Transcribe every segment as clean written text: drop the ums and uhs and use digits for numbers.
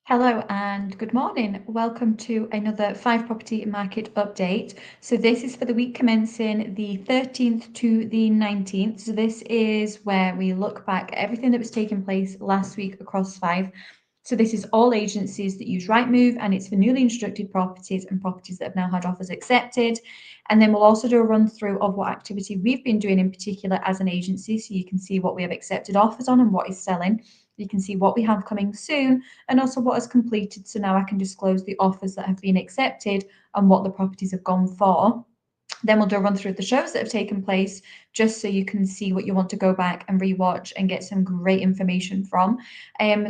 Hello and good morning. Welcome to another Fife Property market update. So this is for the week commencing the 13th to the 19th. So this is where we look back at everything that was taking place last week across Fife. So this is all agencies that use Rightmove, and it's for newly instructed properties and properties that have now had offers accepted. And then we'll also do a run through of what activity we've been doing in particular as an agency, so you can see what we have accepted offers on and what is selling. You can see what we have coming soon and also what has completed. So now I can disclose the offers that have been accepted and what the properties have gone for. Then we'll do a run through of the shows that have taken place, just so you can see what you want to go back and rewatch and get some great information from.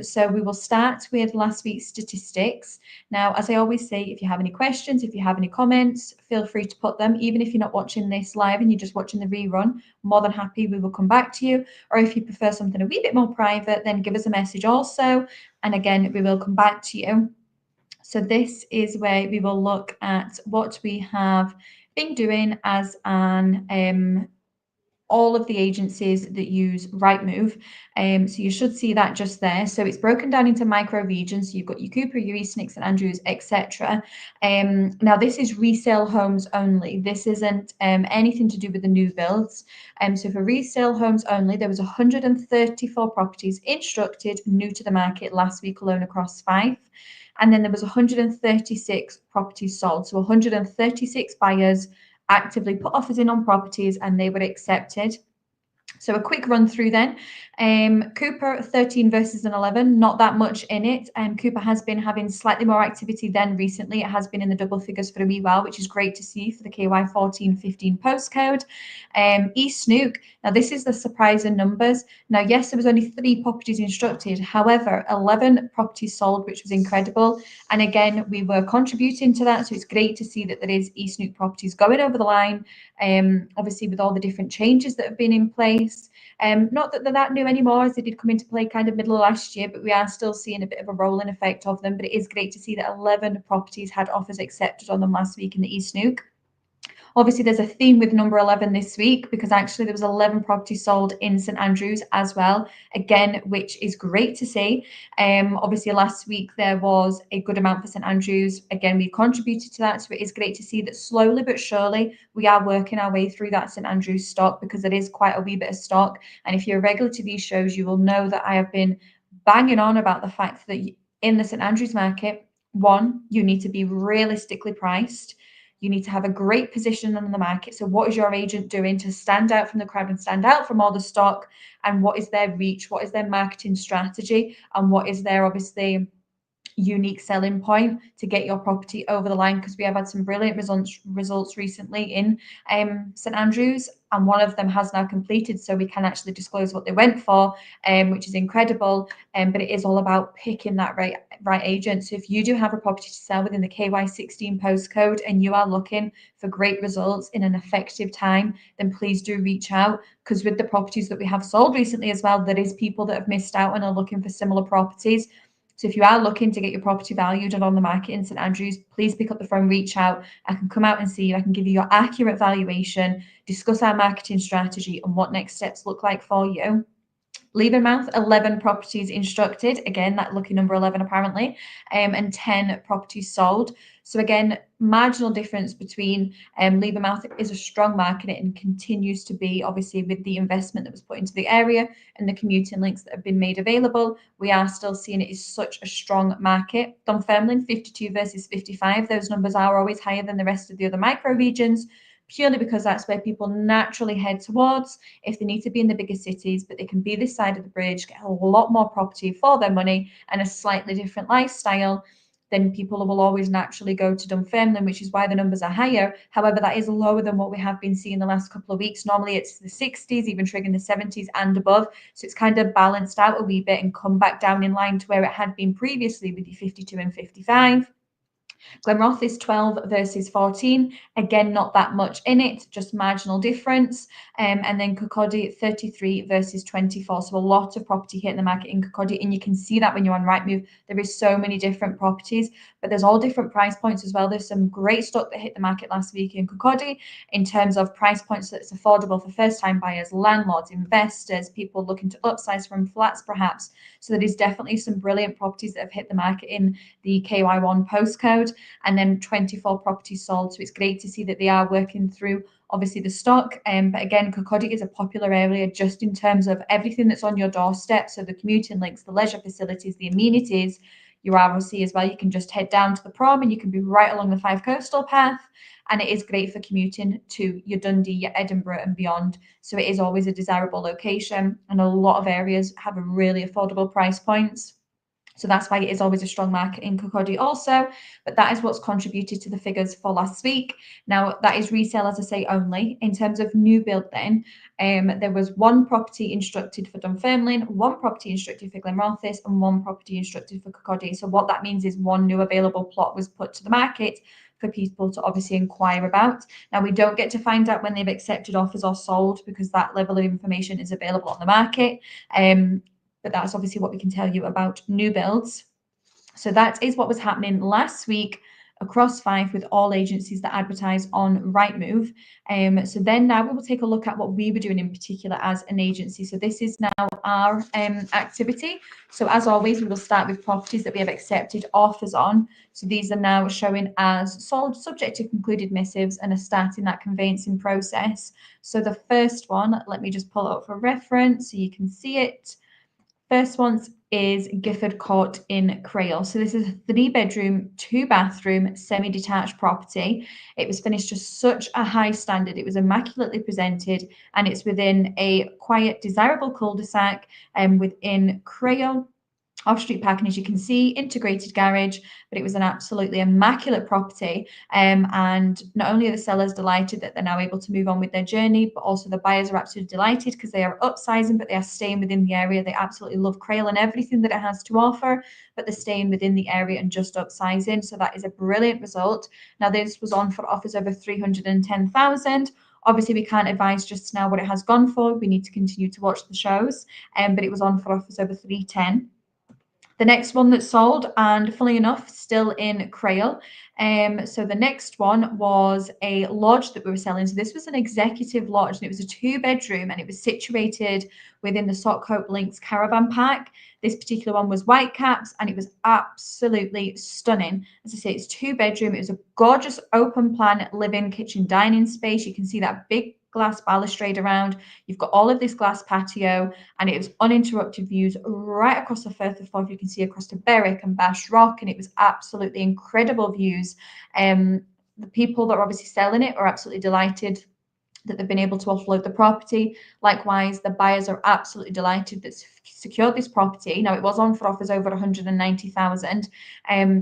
So we will start with last week's statistics. Now, as I always say, if you have any questions, if you have any comments, feel free to put them. Even if you're not watching this live and you're just watching the rerun, more than happy, we will come back to you. Or if you prefer something a wee bit more private, then give us a message also. And again, we will come back to you. So this is where we will look at what we have been doing as an all of the agencies that use Rightmove. So you should see that just there. So it's broken down into micro regions. So you've got your Cooper, your East St Andrews, etc. Now this is resale homes only. This isn't anything to do with the new builds. So for resale homes only, there was 134 properties instructed new to the market last week alone across Fife. And then there was 136 properties sold. So 136 buyers actively put offers in on properties and they were accepted. So a quick run through then. Cooper 13 versus an 11, not that much in it. Cooper has been having slightly more activity than recently. It has been in the double figures for a wee while, which is great to see for the KY 1415 postcode. East Snook, now this is the surprising numbers. Now, yes, there was only 3 properties instructed. However, 11 properties sold, which was incredible. And again, we were contributing to that. So it's great to see that there is East Snook properties going over the line. Obviously with all the different changes that have been in place. Not that they're that new anymore, as they did come into play kind of middle of last year, but we are still seeing a bit of a rolling effect of them. But it is great to see that 11 properties had offers accepted on them last week in the East Snook. Obviously, there's a theme with number 11 this week because actually there was 11 properties sold in St Andrews as well, again, which is great to see. Obviously, last week there was a good amount for St Andrews. Again, we contributed to that, so it is great to see that slowly but surely we are working our way through that St Andrews stock because it is quite a wee bit of stock. And if you're regular to these shows, you will know that I have been banging on about the fact that in the St Andrews market, one, you need to be realistically priced. You need to have a great position on the market. So what is your agent doing to stand out from the crowd and stand out from all the stock? And what is their reach? What is their marketing strategy? And what is their obviously unique selling point to get your property over the line? Because we have had some brilliant results recently in St Andrews, and one of them has now completed, so we can actually disclose what they went for, which is incredible. But it is all about picking that right agent. So if you do have a property to sell within the KY16 postcode and you are looking for great results in an effective time, then please do reach out, because with the properties that we have sold recently as well, there is people that have missed out and are looking for similar properties. So if you are looking to get your property valued and on the market in St Andrews, please pick up the phone, reach out. I can come out and see you. I can give you your accurate valuation, discuss our marketing strategy and what next steps look like for you. Levermouth, 11 properties instructed. Again, that lucky number 11 apparently, and 10 properties sold. So again, marginal difference between Levermouth is a strong market and continues to be, obviously with the investment that was put into the area and the commuting links that have been made available. We are still seeing it is such a strong market. Dunfermline, 52 versus 55. Those numbers are always higher than the rest of the other micro regions, purely because that's where people naturally head towards if they need to be in the bigger cities, but they can be this side of the bridge, get a lot more property for their money and a slightly different lifestyle. Then people will always naturally go to Dunfermline, which is why the numbers are higher. However, that is lower than what we have been seeing the last couple of weeks. Normally it's the 60s, even triggering the 70s and above. So it's kind of balanced out a wee bit and come back down in line to where it had been previously with the 52 and 55. Glenroth is 12 versus 14. Again, not that much in it, just marginal difference. And then Kirkcaldy 33 versus 24. So a lot of property hitting the market in Kirkcaldy. And you can see that when you're on Rightmove. There is so many different properties, but there's all different price points as well. There's some great stock that hit the market last week in Kirkcaldy in terms of price points that's affordable for first-time buyers, landlords, investors, people looking to upsize from flats perhaps. So there is definitely some brilliant properties that have hit the market in the KY1 postcode, and then 24 properties sold. So it's great to see that they are working through obviously the stock. But again, Kirkcaldy is a popular area just in terms of everything that's on your doorstep. So the commuting links, the leisure facilities, the amenities, your ROC as well. You can just head down to the prom and you can be right along the Fife Coastal Path. And it is great for commuting to your Dundee, your Edinburgh and beyond. So it is always a desirable location. And a lot of areas have a really affordable price points. So that's why it is always a strong market in Kirkcaldy also. But that is what's contributed to the figures for last week. Now, that is resale, as I say, only. In terms of new build then, there was one property instructed for Dunfermline, one property instructed for Glenrothes, and one property instructed for Kirkcaldy. So what that means is one new available plot was put to the market for people to obviously inquire about. Now, we don't get to find out when they've accepted offers or sold because that level of information is available on the market. But that's obviously what we can tell you about new builds. So that is what was happening last week across Fife with all agencies that advertise on Rightmove. So then now we will take a look at what we were doing in particular as an agency. So this is now our activity. So as always, we will start with properties that we have accepted offers on. So these are now showing as sold, subject to concluded missives, and are starting that conveyancing process. So the first one, let me just pull it up for reference so you can see it. First one is Gifford Court in Crail. So this is a 3-bedroom, 2-bathroom, semi-detached property. It was finished to such a high standard. It was immaculately presented, and it's within a quiet, desirable cul-de-sac within Crail. Off-street parking, as you can see, integrated garage, but it was an absolutely immaculate property. And not only are the sellers delighted that they're now able to move on with their journey, but also the buyers are absolutely delighted because they are upsizing, but they are staying within the area. They absolutely love Crail and everything that it has to offer, but they're staying within the area and just upsizing. So that is a brilliant result. Now, this was on for offers over 310,000. Obviously, we can't advise just now what it has gone for. We need to continue to watch the shows, but it was on for offers over 310. The next one that sold, and funnily enough, still in Crail. So the next one was a lodge that we were selling. So this was an executive lodge, and it was a 2-bedroom, and it was situated within the Sockhope Links Caravan Park. This particular one was Whitecaps, and it was absolutely stunning. As I say, it's 2-bedroom. It was a gorgeous open plan living, kitchen, dining space. You can see that big glass balustrade around. You've got all of this glass patio, and it was uninterrupted views right across the Firth of Forth. You can see across to Berwick and Bash Rock, and it was absolutely incredible views. The people that are obviously selling it are absolutely delighted that they've been able to offload the property. Likewise, the buyers are absolutely delighted that secured this property. Now, it was on for offers over 190,000.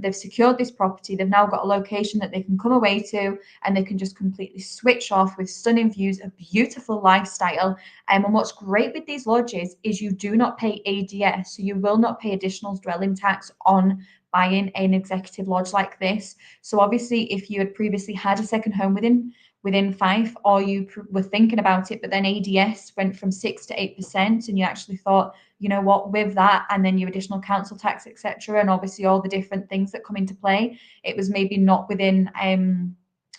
They've secured this property. They've now got a location that they can come away to, and they can just completely switch off with stunning views, a beautiful lifestyle. And what's great with these lodges is you do not pay ADS, so you will not pay additional dwelling tax on buying an executive lodge like this. So obviously, if you had previously had a second home within Fife, or you were thinking about it, but then ADS went from 6 to 8%, and you actually thought, you know what, with that, and then your additional council tax, etc., and obviously all the different things that come into play, it was maybe not within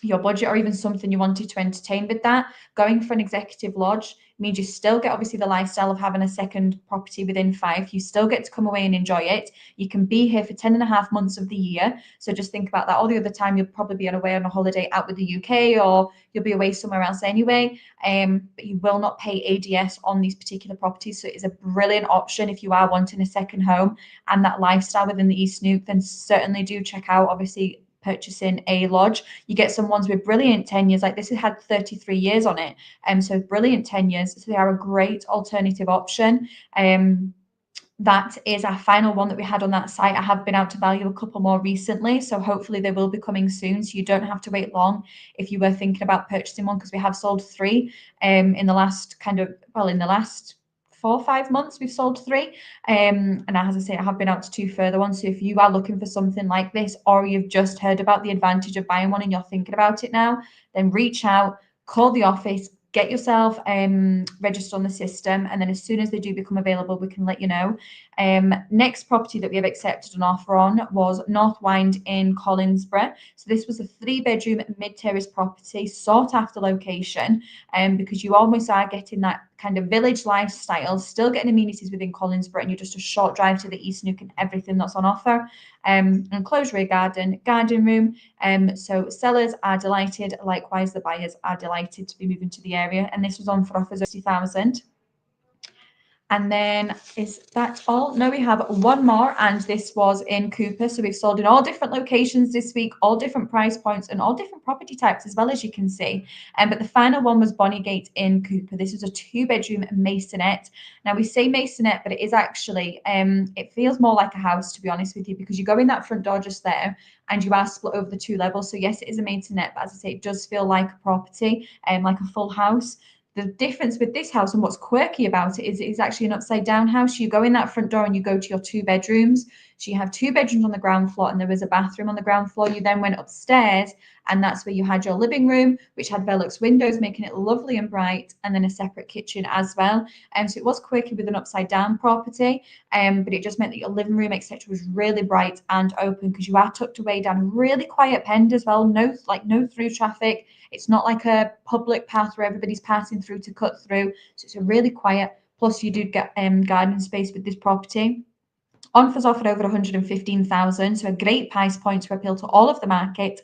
your budget or even something you wanted to entertain with that. Going for an executive lodge means you still get obviously the lifestyle of having a second property within Fife. You still get to come away and enjoy it. You can be here for 10.5 months of the year. So just think about that. All the other time you'll probably be away on a holiday out with the UK, or you'll be away somewhere else anyway. But you will not pay ADS on these particular properties. So it is a brilliant option if you are wanting a second home and that lifestyle within the East Nuke. Then certainly do check out obviously purchasing a lodge. You get some ones with brilliant tenures, like this had 33 years on it, so brilliant tenures. So they are a great alternative option. That is our final one that we had on that site. I have been out to value a couple more recently, so hopefully they will be coming soon, so you don't have to wait long if you were thinking about purchasing one, because we have sold 3 in the last 4 or 5 months, we've sold 3. And as I say, I have been out to 2 further ones. So if you are looking for something like this, or you've just heard about the advantage of buying one and you're thinking about it now, then reach out, call the office, get yourself registered on the system, and then as soon as they do become available, we can let you know. Next property that we have accepted an offer on was North Wynd in Collinsborough. So this was a 3-bedroom mid-terrace property, sought after location, because you almost are getting that kind of village lifestyle, still getting amenities within Collinsborough, and you're just a short drive to the East Nook and everything that's on offer. Enclosed rear garden room. So sellers are delighted. Likewise, the buyers are delighted to be moving to the area. And this was on for offers of 60,000. And then is that all? No, we have one more, and this was in Cooper. So we've sold in all different locations this week, all different price points, and all different property types as well, as you can see. But the final one was Bonnygate in Cooper. This was a 2-bedroom masonette. Now we say masonette, but it is actually, it feels more like a house, to be honest with you, because you go in that front door just there, and you are split over the 2 levels. So yes, it is a masonette, but as I say, it does feel like a property, like a full house. The difference with this house and what's quirky about it is it's actually an upside down house. You go in that front door and you go to your 2 bedrooms. So you have 2 bedrooms on the ground floor and there was a bathroom on the ground floor. You then went upstairs and that's where you had your living room, which had Velux windows, making it lovely and bright, and then a separate kitchen as well. So it was quirky with an upside down property, but it just meant that your living room, etc., was really bright and open because you are tucked away down a really quiet pend as well. No through traffic. It's not like a public path where everybody's passing through to cut through. So it's a really quiet. Plus, you do get garden space with this property. Offers offered over 115,000, so a great price point to appeal to all of the market.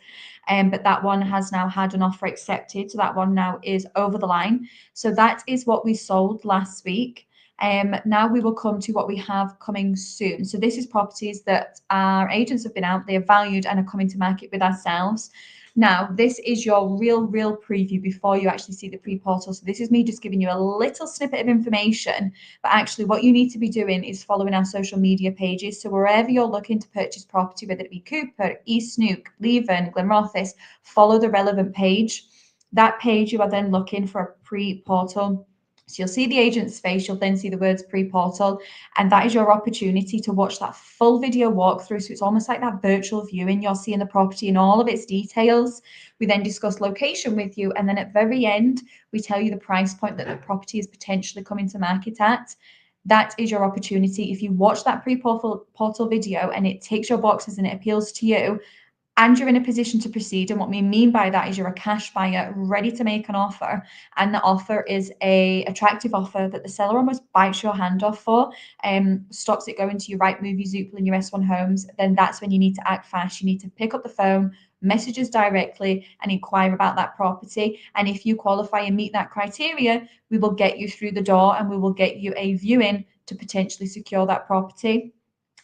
But that one has now had an offer accepted, so that one now is over the line. So that is what we sold last week. Now we will come to what we have coming soon. So this is properties that our agents have been out, they are valued and are coming to market with ourselves. Now, this is your real preview before you actually see the pre-portal. So this is me just giving you a little snippet of information, but actually what you need to be doing is following our social media pages. So wherever you're looking to purchase property, whether it be Cooper, East Nook, Leven, Glenrothes, follow the relevant page. That page, you are then looking for a pre-portal. So you'll see the agent's face, you'll then see the words pre-portal, and that is your opportunity to watch that full video walkthrough. So it's almost like that virtual viewing. You're seeing the property in all of its details. We then discuss location with you, and then at the very end, we tell you the price point that the property is potentially coming to market at. That is your opportunity. If you watch that pre-portal video and it takes your boxes and it appeals to you, and you're in a position to proceed. And what we mean by that is you're a cash buyer ready to make an offer, and the offer is a attractive offer that the seller almost bites your hand off for, stops it going to your Rightmove, your Zoopla, and your S1 Homes. Then that's when you need to act fast. You need to pick up the phone, message us directly, and inquire about that property. And if you qualify and meet that criteria, we will get you through the door and we will get you a viewing to potentially secure that property.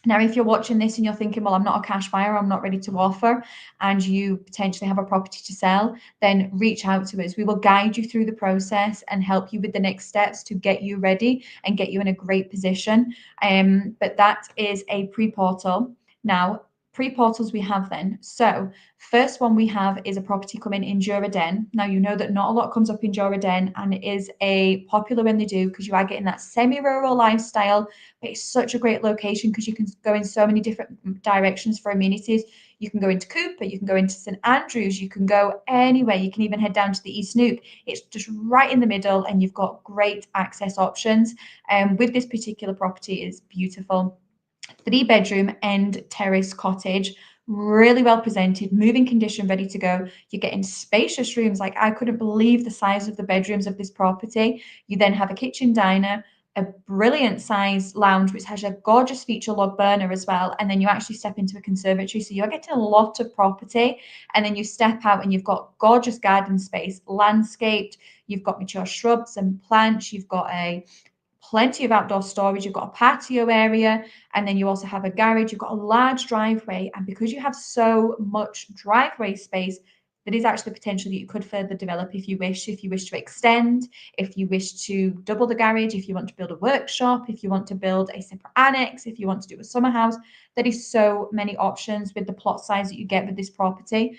Now, if you're watching this and you're thinking, well, I'm not a cash buyer, I'm not ready to offer, and you potentially have a property to sell, then reach out to us. We will guide you through the process and help you with the next steps to get you ready and get you in a great position. But that is a pre-portal. Now, pre-portals we have then. So first one we have is a property coming in Jura-Den. Now, you know that not a lot comes up in Jura-Den, and it is a popular when they do because you are getting that semi-rural lifestyle, but it's such a great location because you can go in so many different directions for amenities. You can go into Cooper, you can go into St Andrews, you can go anywhere. You can even head down to the East Nook. It's just right in the middle and you've got great access options. With this particular property, it's beautiful. 3-bedroom end terrace cottage, really well presented, moving condition, ready to go. You're getting spacious rooms. Like, I couldn't believe the size of the bedrooms of this property. You then have a kitchen diner, a brilliant size lounge, which has a gorgeous feature log burner as well. And then you actually step into a conservatory. So you're getting a lot of property. And then you step out and you've got gorgeous garden space, landscaped. You've got mature shrubs and plants. You've got plenty of outdoor storage. You've got a patio area, and then you also have a garage. You've got a large driveway, and because you have so much driveway space, there is actually potential that you could further develop if you wish to extend, if you wish to double the garage, if you want to build a workshop, if you want to build a separate annex, if you want to do a summer house. There is so many options with the plot size that you get with this property.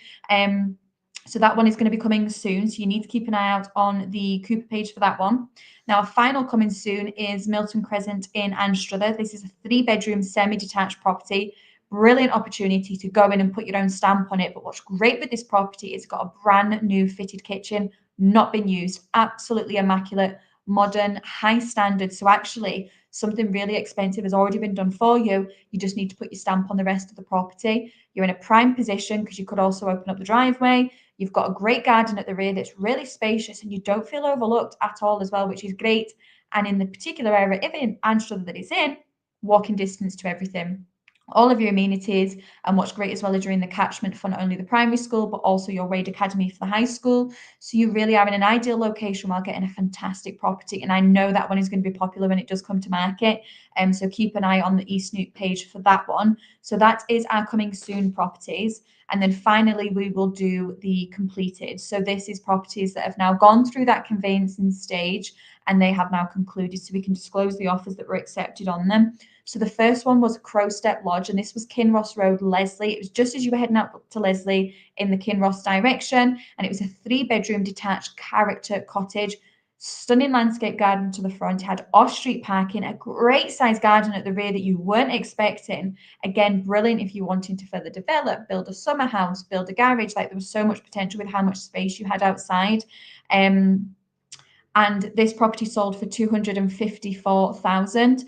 So that one is going to be coming soon. So you need to keep an eye out on the Cooper page for that one. Now, a final coming soon is Milton Crescent in Anstruther. This is a 3-bedroom semi-detached property. Brilliant opportunity to go in and put your own stamp on it. But what's great with this property is it's got a brand new fitted kitchen, not been used, absolutely immaculate, modern, high standard. So actually, something really expensive has already been done for you. You just need to put your stamp on the rest of the property. You're in a prime position because you could also open up the driveway. You've got a great garden at the rear that's really spacious, and you don't feel overlooked at all as well, which is great. And in the particular area, if in Anstruther that it's in, walking distance to everything. All of your amenities, and what's great as well is you're in the catchment for not only the primary school but also your Wade Academy for the high school. So you really are in an ideal location while getting a fantastic property. And I know that one is going to be popular when it does come to market. So keep an eye on the eSnoop page for that one. So that is our coming soon properties. And then finally, we will do the completed. So this is properties that have now gone through that conveyancing stage and they have now concluded. So we can disclose the offers that were accepted on them. So the first one was Crowstep Lodge, and this was Kinross Road, Leslie. It was just as you were heading out to Leslie in the Kinross direction, and it was a 3-bedroom detached character cottage. Stunning landscape garden to the front. It had off-street parking, a great size garden at the rear that you weren't expecting. Again, brilliant if you're wanting to further develop, build a summer house, build a garage. Like, there was so much potential with how much space you had outside. And this property sold for 254,000.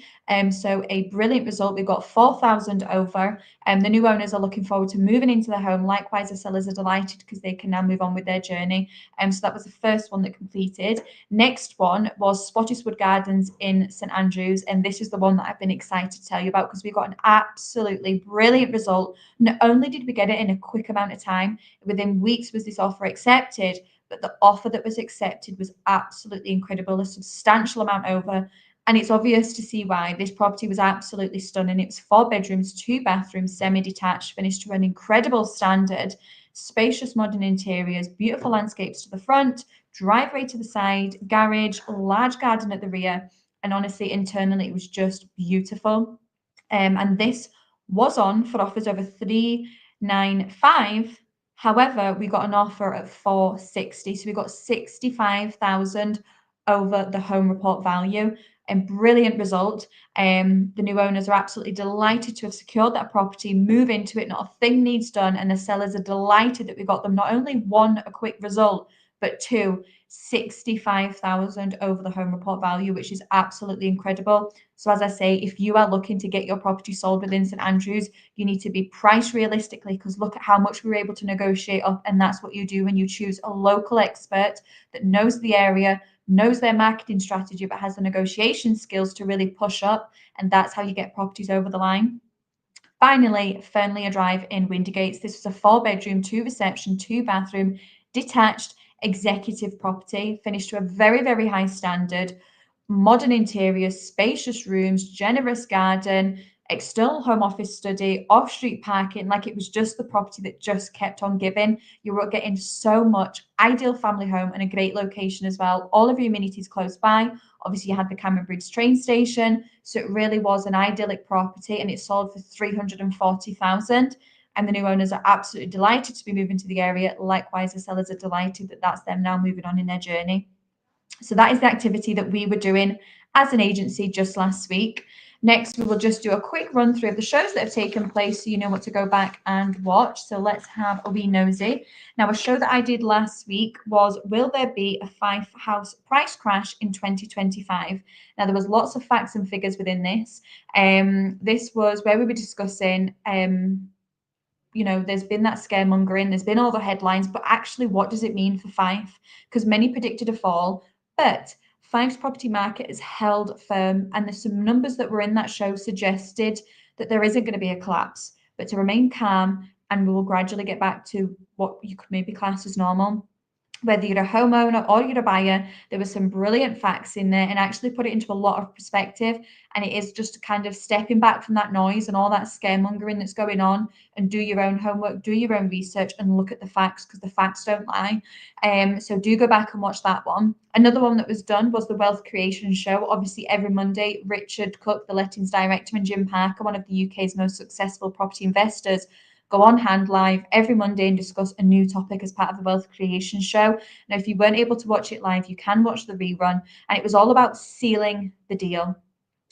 So a brilliant result. We've got 4,000 over. The new owners are looking forward to moving into the home. Likewise, the sellers are delighted because they can now move on with their journey. So that was the first one that completed. Next one was Spottiswood Gardens in St Andrews, and this is the one that I've been excited to tell you about because we got an absolutely brilliant result. Not only did we get it in a quick amount of time, within weeks was this offer accepted, but the offer that was accepted was absolutely incredible, a substantial amount over. And it's obvious to see why. This property was absolutely stunning. It was 4 bedrooms, 2 bathrooms, semi-detached, finished to an incredible standard, spacious modern interiors, beautiful landscapes to the front, driveway to the side, garage, large garden at the rear. And honestly, internally, it was just beautiful. And this was on for offers over 395. However, we got an offer at 460. So we got 65,000 over the home report value. A brilliant result. The new owners are absolutely delighted to have secured that property, move into it, not a thing needs done, and the sellers are delighted that we got them not only one, a quick result, but two, 65,000 over the home report value, which is absolutely incredible. So as I say, if you are looking to get your property sold within St Andrews, you need to be priced realistically, because look at how much we were able to negotiate up, and that's what you do when you choose a local expert that knows the area, knows their marketing strategy, but has the negotiation skills to really push up, and that's how you get properties over the line. Finally, Fernley Drive in Windygates. This was a 4-bedroom, 2-reception, 2-bathroom, detached executive property, finished to a very, very high standard. Modern interiors, spacious rooms, generous garden, external home office study, off-street parking. Like, it was just the property that just kept on giving. You were getting so much. Ideal family home and a great location as well. All of your amenities close by. Obviously, you had the Cameron Bridge train station. So it really was an idyllic property, and it sold for 340,000. And the new owners are absolutely delighted to be moving to the area. Likewise, the sellers are delighted that that's them now moving on in their journey. So that is the activity that we were doing as an agency just last week. Next, we will just do a quick run through of the shows that have taken place so you know what to go back and watch. So let's have a wee nosy. Now, a show that I did last week was Will There Be a Fife House Price Crash in 2025? Now, there was lots of facts and figures within this. This was where we were discussing there's been that scaremongering, there's been all the headlines, but actually, what does it mean for Fife? Because many predicted a fall, but Fife's property market is held firm, and there's some numbers that were in that show suggested that there isn't going to be a collapse, but to remain calm, and we will gradually get back to what you could maybe class as normal. Whether you're a homeowner or you're a buyer, there were some brilliant facts in there and actually put it into a lot of perspective. And it is just kind of stepping back from that noise and all that scaremongering that's going on, and do your own homework, do your own research, and look at the facts, because the facts don't lie. So do go back and watch that one. Another one that was done was the Wealth Creation Show. Obviously, every Monday, Richard Cook, the lettings director, and Jim Parker, one of the UK's most successful property investors, go on hand live every Monday and discuss a new topic as part of the Wealth Creation Show. Now, if you weren't able to watch it live, you can watch the rerun. And it was all about sealing the deal,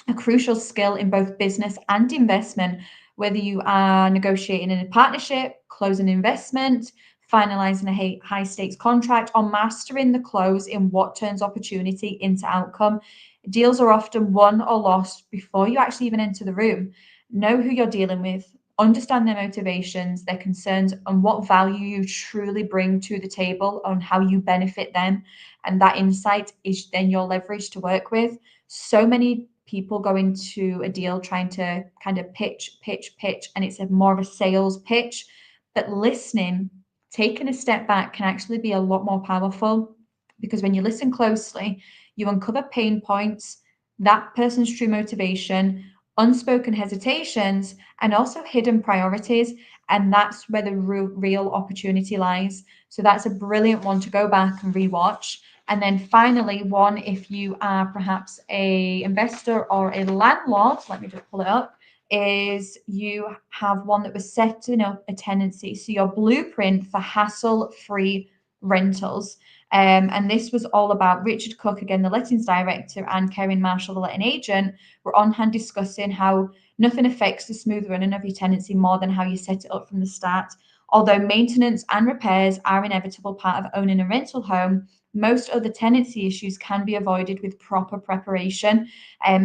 a crucial skill in both business and investment, whether you are negotiating in a partnership, closing an investment, finalizing a high stakes contract, or mastering the close in what turns opportunity into outcome. Deals are often won or lost before you actually even enter the room. Know who you're dealing with, understand their motivations, their concerns, and what value you truly bring to the table on how you benefit them. And that insight is then your leverage to work with. So many people go into a deal trying to kind of pitch, and it's more of a sales pitch. But listening, taking a step back, can actually be a lot more powerful, because when you listen closely, you uncover pain points, that person's true motivation, unspoken hesitations, and also hidden priorities. And that's where the real opportunity lies. So that's a brilliant one to go back and rewatch. And then finally, one, if you are perhaps a investor or a landlord, let me just pull it up, is you have one that was setting up a tenancy. So your blueprint for hassle-free rentals. And this was all about Richard Cook, again, the lettings director, and Karen Marshall, the letting agent, were on hand discussing how nothing affects the smooth running of your tenancy more than how you set it up from the start. Although maintenance and repairs are an inevitable part of owning a rental home, most other tenancy issues can be avoided with proper preparation.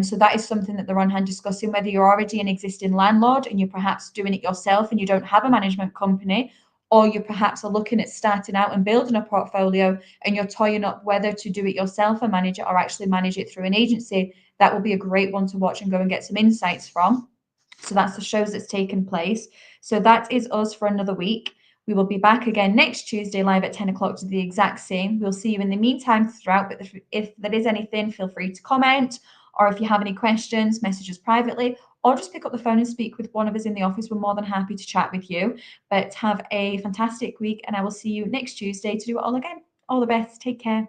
So that is something that they're on hand discussing, whether you're already an existing landlord and you're perhaps doing it yourself and you don't have a management company, or you perhaps are looking at starting out and building a portfolio and you're toying up whether to do it yourself and manage it or actually manage it through an agency. That will be a great one to watch and go and get some insights from. So that's the shows that's taken place. So that is us for another week. We will be back again next Tuesday live at 10 o'clock to the exact same. We'll see you in the meantime throughout. But if there is anything, feel free to comment. Or if you have any questions, message us privately, or just pick up the phone and speak with one of us in the office. We're more than happy to chat with you. But have a fantastic week, and I will see you next Tuesday to do it all again. All the best. Take care.